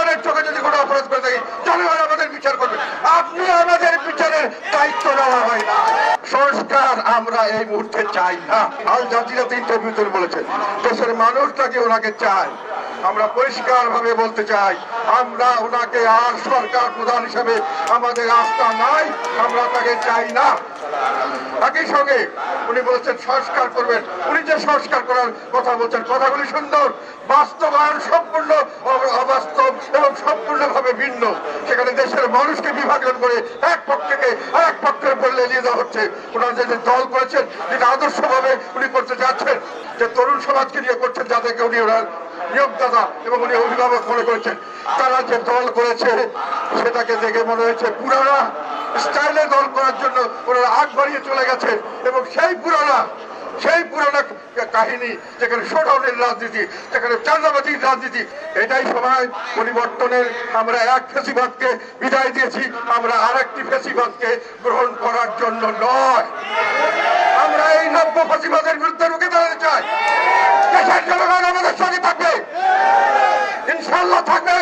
জনগণের চোখে যদি কোনো অপরাধ করে থাকি জনগণ আমাদের বিচার করবে। আপনি আমাদের বিচারের দায়িত্ব নেওয়া হয় না। সংস্কার আমরা এই মুহূর্তে চাই না। আল জাজিরাতে ইন্টারভিউতে বলেছেন দেশের মানুষটাকে ওনাকে চায়। আমরা পরিষ্কার ভাবে বলতে চাই আমরা ওনাকে আর সরকার প্রধান হিসেবে আমাদের আস্থা নাই, আমরা তাকে চাই না। একই সঙ্গে উনি বলেছেন সংস্কার করবেন। উনি যে সংস্কার করার কথা বলছেন কথাগুলি সুন্দর, বাস্তবায়ন সম্পূর্ণ অবাস্তব এবং সম্পূর্ণভাবে ভিন্ন। সেখানে দেশের মানুষকে বিভাজন করে এক পক্ষকে আরেক পক্ষের বললে নিয়ে দেওয়া হচ্ছে। ওনার যে দল করেছেন যেটা আদর্শভাবে উনি করতে যাচ্ছেন, যে তরুণ সমাজকে নিয়ে করছেন, যাদেরকে উনি ওনার নিয়োগদাতা এবং উনি অভিভাবক মনে করেছেন, তারা যে দল করেছে সেটাকে দেখে মনে হয়েছে পুরানা স্টাইলে দল করার জন্য ওনারা আগ বাড়িয়ে চলে গেছে। এবং সেই পুরানা কাহিনী, যেখানে শোডাউনের রাজনীতি, যেখানে চাঁদাবাজির রাজনীতি, এটাই সময় পরিবর্তনের। আমরা এক ফেসিবাদকে বিদায় দিয়েছি, আমরা আরেকটি ফেসিবাদকে গ্রহণ করার জন্য নয়। আমরা এই নব্য ফেসিবাদের বিরুদ্ধে রুখে দাঁড়াতে চাই। দেশের জনগণ আমাদের সঙ্গে থাকবে, ইনশাআল্লাহ থাকবে।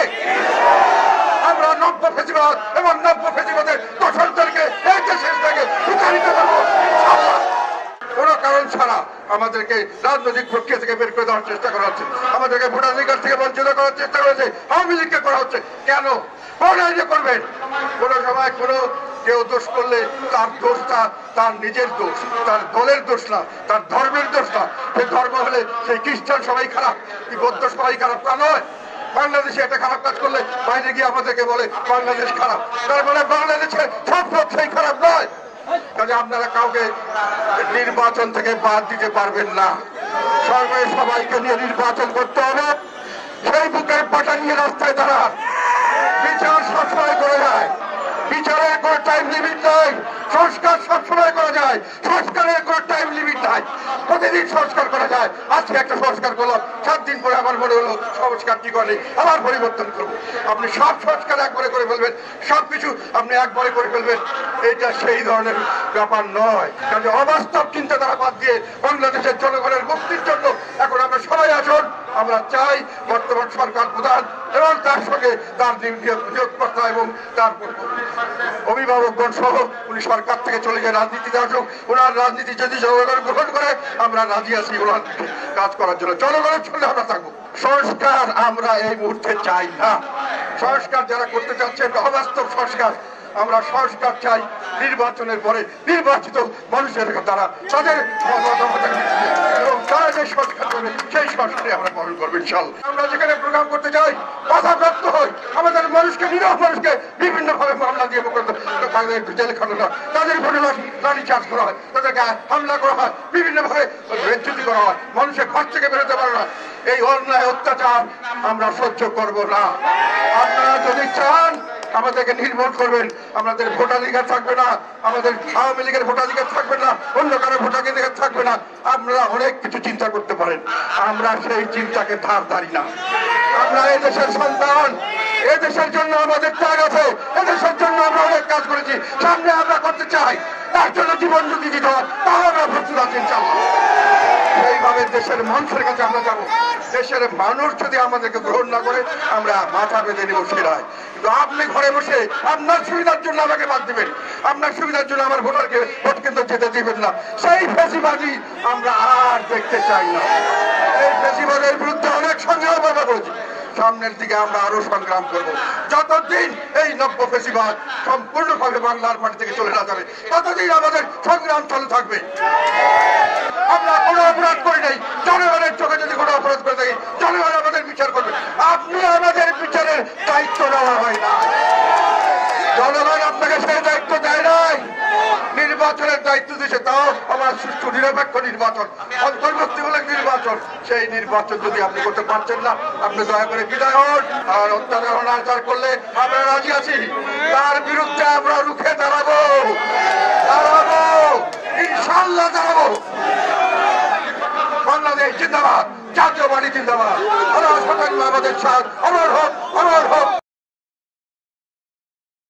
আমরা নব্য ফেসিবাদ এবং নব্য ফেসিবাদের দোষরদেরকে এই দেশের থেকে বিতাড়িত করবো ইনশাআল্লাহ। কোন কারণ ছাড়া আমাদেরকে রাজনৈতিক প্রক্রিয়া থেকে বের করে দেওয়ার চেষ্টা করা হচ্ছে, আমাদেরকে ভোটাধিকার থেকে বঞ্চিত করার চেষ্টা করেছে, আওয়ামী লীগকে করা হচ্ছে। কেন করবেন? কোন সময় কেউ দোষ করলে তার দোষটা তার নিজের দোষ, তার দলের দোষ না, তার ধর্মের দোষ না। সেই ধর্ম হলে সেই খ্রিস্টান সবাই খারাপ, কি বৌদ্ধ সবাই খারাপ, তা নয়। বাংলাদেশে একটা খারাপ কাজ করলে বাইরে গিয়ে আমাদেরকে বলে বাংলাদেশ খারাপ, তার মানে বাংলাদেশে সব লোক সেই খারাপ নয়। কাজে আপনারা কাউকে নির্বাচন থেকে বাদ দিতে পারবেন না। সবাইকে নিয়ে নির্বাচন করতে হবে। সেই বুকের পাটা নিয়ে রাস্তায় দাঁড়ান। বিচার সবসময় করা যায়, বিচারের কোনো টাইম লিমিট নাই। সংস্কার সবসময় করা যায়, সংস্কারের কোনো টাইম লিমিট নাই। প্রতিদিন সংস্কার করা যায়। আজকে একটা সংস্কার করলাম, 7 দিন পরে আমার মনে হলো সংস্কার কি করে আবার পরিবর্তন করবো। আপনি সব সংস্কার একবারে করে ফেলবেন, সবকিছু আপনি একবারে করে ফেলবেন, এটা সেই ধরনের ব্যাপার নয়। কাজে অবাস্তব চিন্তাধারা বাদ দিয়ে বাংলাদেশের জনগণের মুক্তির জন্য এখন আমরা সবাই আসুন। আমরা চাই বর্তমান সরকার প্রধান এবং তার সঙ্গে তার নিয়োগকর্তা এবং তার অভিভাবকগণ সহ উনি সরকার থেকে চলে যায় রাজনীতিতে আসুক। ওনার রাজনীতি যদি জনগণ গ্রহণ করে আমরা রাজি আছি ওনার কাজ করার জন্য। জনগণের সঙ্গে আমরা থাকবো। সংস্কার আমরা এই মুহূর্তে চাই না। সংস্কার যারা করতে চাচ্ছেন অবাস্তব সংস্কার। আমরা সংস্কার চাই নির্বাচনের পরে নির্বাচিত মানুষের দ্বারা তাদের এবং তারা যে সংস্কার করবে সেই সংস্কারে আমরা পালন করবো ইনশাআল্লাহ। আমরা যেখানে প্রোগ্রাম করতে যাই বাধাপ্রাপ্ত হই, আমাদের মানুষকে নিরহ মানুষকে বিভিন্ন ভাবে মামলা দিয়ে জেলে খাটানো হয়, তাদের উপরে লাঠি চার্জ করা হয়, তাদেরকে হামলা করা হয়, বিভিন্ন ভাবে বেজ্জতি করা হয়, মানুষের ঘর থেকে বেরোতে পারে না। এই অন্যায় অত্যাচার আমরা সহ্য করব না। আপনারা যদি চান আমাদেরকে নির্মূল করবেন, আমাদের ভোটাধিকার থাকবে না, আমাদের আওয়ামী লীগের ভোটাধিকার থাকবে না, অন্য কারো ভোটাধিকার থাকবে না। আপনারা অনেক কিছু চিন্তা করতে পারেন, আমরা সেই চিন্তাকে ধার ধারি না। আমরা এই দেশের সন্তান, এই দেশের জন্য আমাদের ত্যাগ আছে, এদেশের জন্য আমরা অনেক কাজ করেছি, সামনে আমরা করতে চাই। তার জন্য জীবন যদি দিতে হয় তাহলে আমরা প্রস্তুত আছি ইনশাআল্লাহ। সেইভাবে দেশের মানুষের কাছে আমরা যাবো। দেশের মানুষ যদি আমাদেরকে গ্রহণ না করে আমরা মাথা বেঁধে নেব সেটাই। কিন্তু আপনি ঘরে বসে আপনার সুবিধার জন্য আমাকে বাদ দিবেন, আপনার সুবিধার জন্য আমার ভোটারকে ভোট কিন্তু যেতে দিবেন না। সেই ফেসিবাদী আমরা আর দেখতে চাই না। এই ফেসিবাদের বিরুদ্ধে অনেক সংগ্রাম আমরা করেছি, সামনের দিকে আমরা আরো সংগ্রাম করব। যতদিন এই নব্য ফেসিবাদ সম্পূর্ণভাবে বাংলার মাটি থেকে চলে না যাবে ততদিন আমাদের সংগ্রাম চালু থাকবে। আমরা কোনো অপরাধ করি নাই, জনগণের চোখে যদি কোনো অপরাধ করে থাকি জনগণ আমাদের বিচার করবে। আপনি আমাদের বিচারের দায়িত্ব নেওয়া হয় না। জনগণ আপনাকে সেই দায়িত্ব দেয় নাই, নির্বাচনের দায়িত্ব দিয়েছে, তাও আমার সুষ্ঠু নিরপেক্ষ নির্বাচন, অন্তর্ভুক্তিমূলক নির্বাচন। সেই নির্বাচন যদি আপনি করতে পারছেন না, আপনি দয়া করে বিদায় হন। আর অত্যাচার অনাচার করলে আমরা রাজি আছি, তার বিরুদ্ধে আমরা রুখে দাঁড়াবো, ইনশাআল্লাহ দাঁড়াবো। বাংলাদেশ জিন্দাবাদ, জাতীয় পার্টি জিন্দাবাদ। আমাদের সাথ অমর হোক, অমর হোক।